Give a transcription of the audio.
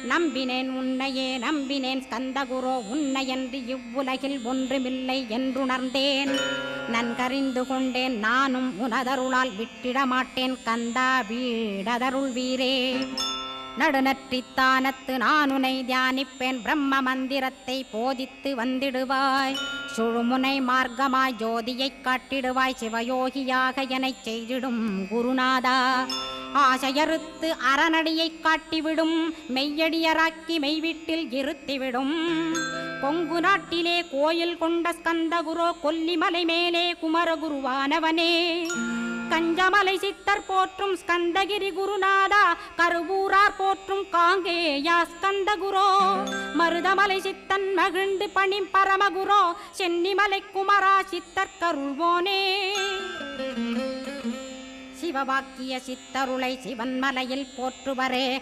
நம்பினேன் உன்னையே நம்பினேன் ஸ்கந்தகுரோ உன்னையன்றி இவ்வுலகில் ஒன்றுமில்லை என்றுணர்ந்தேன். நன்கறிந்து கொண்டேன் நானும் உனதருளால் விட்டிட மாட்டேன் கந்தா வீடதருள் வீரே. நடுநற்றித்தானத்து நானுனை தியானிப்பேன் பிரம்ம மந்திரத்தை போதித்து வந்திடுவாய். சுழுமுனை மார்க்கமாய் ஜோதியைக் காட்டிடுவாய் சிவயோகியாக எனச் செய்திடும் குருநாதா. ஆசையறுத்து அறநடியைக் காட்டிவிடும் மெய்யடியராக்கி மெய்வீட்டில் இருத்திவிடும். கொங்கு நாட்டிலே கோயில் கொண்ட ஸ்கந்தகுரோ கொல்லிமலை மேலே குமரகுருவானவனே. கஞ்சமலை சித்தர் போற்றும் ஸ்கந்தகிரி குருநாதா கருவூரார் போற்றும் காங்கேயா ஸ்கந்தகுரோ. மருதமலை சித்தன் மகிழ்ந்து பணி பரமகுரோ சென்னிமலை குமரா சித்தர் கருள்வோனே. சிவவாக்கிய சித்தருளை சிவன்மலையில் போற்றுவரே